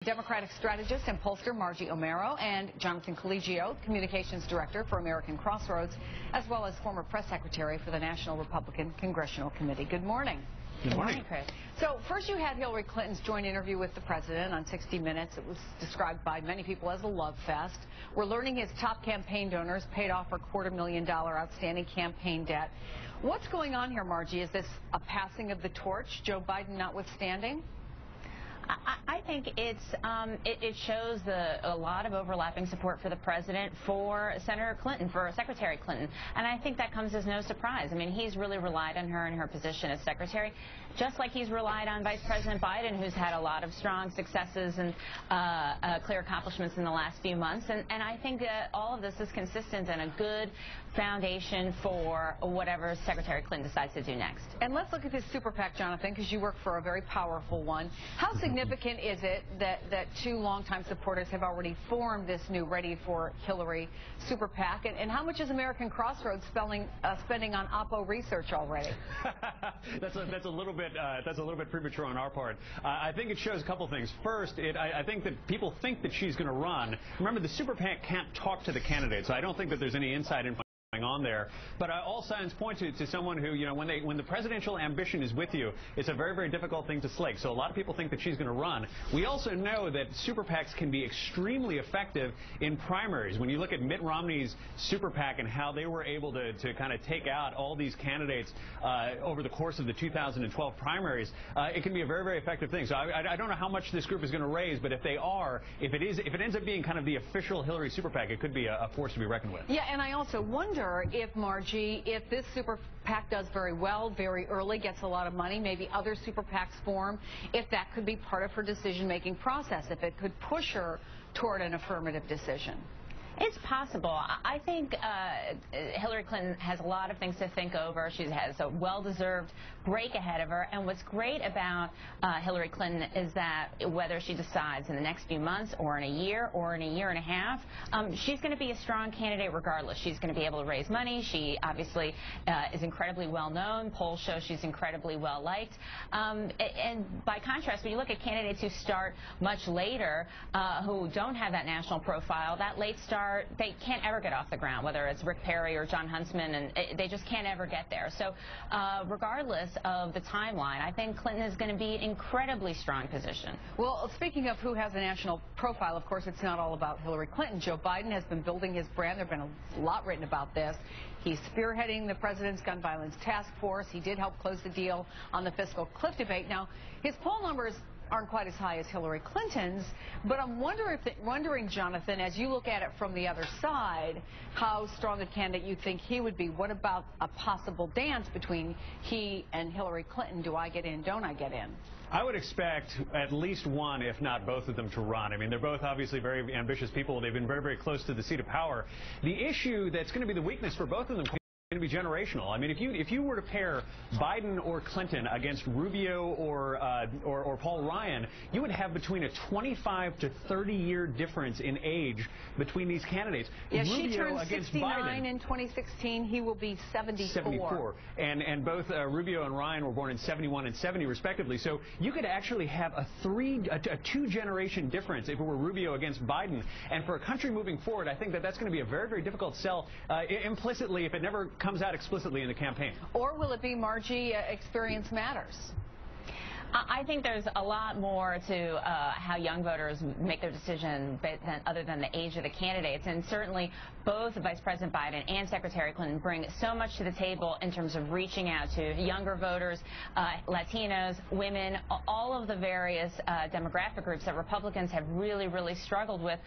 Democratic strategist and pollster Margie Omero and Jonathan Collegio, communications director for American Crossroads, as well as former press secretary for the National Republican Congressional Committee. Good morning. Good morning, Chris. So first you had Hillary Clinton's joint interview with the president on 60 Minutes. It was described by many people as a love fest. We're learning his top campaign donors paid off her $250,000 outstanding campaign debt. What's going on here, Margie? Is this a passing of the torch, Joe Biden notwithstanding? I think it shows a lot of overlapping support for the president for Senator Clinton, for Secretary Clinton, and I think that comes as no surprise. I mean, he's really relied on her in her position as secretary, just like he's relied on Vice President Biden, who's had a lot of strong successes and clear accomplishments in the last few months, and I think that all of this is consistent and a good foundation for whatever Secretary Clinton decides to do next. And let's look at this super PAC, Jonathan, because you work for a very powerful one. How significant is it that two longtime supporters have already formed this new Ready for Hillary super PAC, and how much is American Crossroads spending on Oppo research already? That's a little bit premature on our part. I think it shows a couple things. First, I think that people think that she's going to run. Remember, the super PAC can't talk to the candidates, so I don't think that there's any inside information on there, but all signs point to someone who, you know, when the presidential ambition is with you, it's a very, very difficult thing to slake. So a lot of people think that she's going to run. We also know that super PACs can be extremely effective in primaries. When you look at Mitt Romney's super PAC and how they were able to kind of take out all these candidates over the course of the 2012 primaries, it can be a very, very effective thing. So I don't know how much this group is going to raise, but if it ends up being kind of the official Hillary super PAC, it could be a force to be reckoned with. Yeah, and I also wonder if, Margie, if this super PAC does very well, very early, gets a lot of money, maybe other super PACs form, if that could be part of her decision-making process, if it could push her toward an affirmative decision. It's possible. I think Hillary Clinton has a lot of things to think over. She has a well-deserved break ahead of her. And what's great about Hillary Clinton is that whether she decides in the next few months or in a year or in a year and a half, she's going to be a strong candidate regardless. She's going to be able to raise money. She obviously is incredibly well-known. Polls show she's incredibly well-liked. And by contrast, when you look at candidates who start much later, who don't have that national profile, that late start, they can't ever get off the ground, whether it's Rick Perry or John Huntsman, and they just can't ever get there. So regardless of the timeline, I think Clinton is going to be in an incredibly strong position. Well, speaking of who has a national profile, of course, it's not all about Hillary Clinton. Joe Biden has been building his brand. There have been a lot written about this. He's spearheading the president's gun violence task force. He did help close the deal on the fiscal cliff debate. Now, his poll numbers aren't quite as high as Hillary Clinton's, but I'm wondering, Jonathan, as you look at it from the other side, how strong a candidate you think he would be. What about a possible dance between he and Hillary Clinton? Do I get in, don't I get in? I would expect at least one, if not both of them, to run. I mean, they're both obviously very ambitious people. They've been very, very close to the seat of power. The issue that's going to be the weakness for both of them going to be generational. I mean, if you were to pair Biden or Clinton against Rubio or Paul Ryan, you would have between a 25 to 30-year difference in age between these candidates. Yeah, Rubio she turned 69 Biden, in 2016. He will be 74. And both Rubio and Ryan were born in 71 and 70 respectively. So you could actually have a two-generation difference if it were Rubio against Biden. And for a country moving forward, I think that's going to be a very, very difficult sell implicitly if it never comes out explicitly in the campaign. Or will it be, Margie, experience matters? I think there's a lot more to how young voters make their decision other than the age of the candidates. And certainly both Vice President Biden and Secretary Clinton bring so much to the table in terms of reaching out to younger voters, Latinos, women, all of the various demographic groups that Republicans have really, really struggled with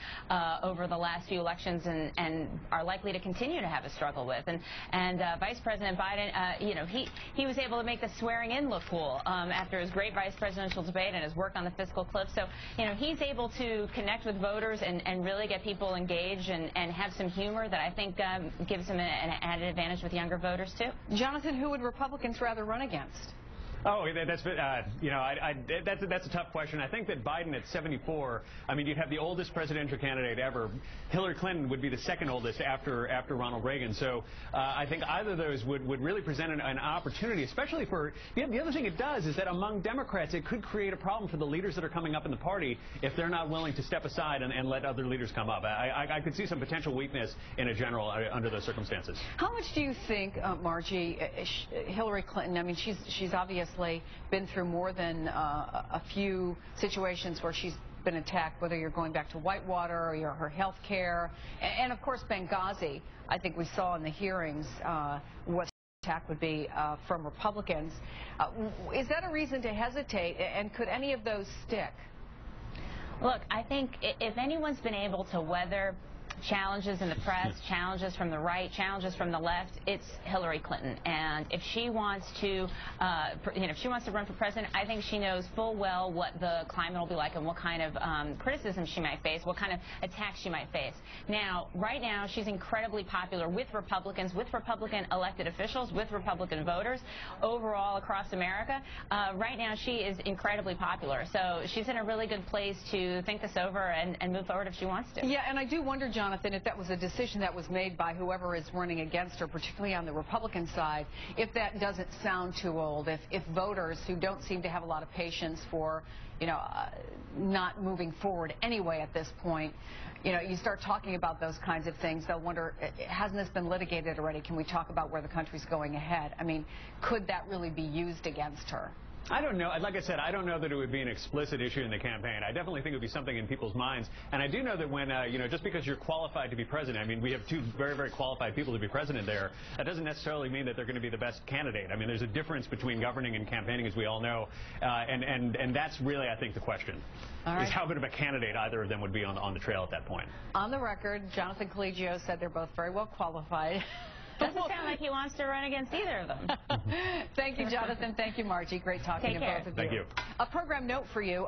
over the last few elections and are likely to continue to have a struggle with. And Vice President Biden, you know, he was able to make the swearing-in look cool after his great vice presidential debate and his work on the fiscal cliff. So, you know, he's able to connect with voters and really get people engaged and have some humor that I think gives him an added advantage with younger voters, too. Jonathan, who would Republicans rather run against? Oh, that's that's a tough question. I think that Biden at 74, I mean, you'd have the oldest presidential candidate ever. Hillary Clinton would be the second oldest after Ronald Reagan. So I think either of those would really present an opportunity, especially for the other thing it does is that among Democrats, it could create a problem for the leaders that are coming up in the party if they're not willing to step aside and let other leaders come up. I could see some potential weakness in a general under those circumstances. How much do you think, Margie, Hillary Clinton, I mean, she's obviously been through more than a few situations where she's been attacked, whether you're going back to Whitewater or her health care, and of course Benghazi. I think we saw in the hearings what the attack would be from Republicans. Is that a reason to hesitate, and could any of those stick? Look, I think if anyone's been able to weather challenges in the press, challenges from the right, challenges from the left, it's Hillary Clinton. And if she wants to, if she wants to run for president, I think she knows full well what the climate will be like and what kind of criticism she might face, what kind of attacks she might face. Now, right now, she's incredibly popular with Republicans, with Republican elected officials, with Republican voters overall across America. Right now, she is incredibly popular. So she's in a really good place to think this over and move forward if she wants to. Yeah, and I do wonder, Jonathan, if that was a decision that was made by whoever is running against her, particularly on the Republican side, if that doesn't sound too old, if voters who don't seem to have a lot of patience for, not moving forward anyway at this point, you start talking about those kinds of things, they'll wonder, hasn't this been litigated already? Can we talk about where the country's going ahead? I mean, could that really be used against her? I don't know. Like I said, I don't know that it would be an explicit issue in the campaign. I definitely think it would be something in people's minds. And I do know that when, just because you're qualified to be president, I mean, we have two very, very qualified people to be president there, that doesn't necessarily mean that they're going to be the best candidate. I mean, there's a difference between governing and campaigning, as we all know. And that's really, I think, the question. All right. Is how good of a candidate either of them would be on the trail at that point. On the record, Jonathan Collegio said they're both very well qualified. Doesn't sound like he wants to run against either of them. Thank you, Jonathan. Thank you, Margie. Great talking to both of you. Thank you. A program note for you.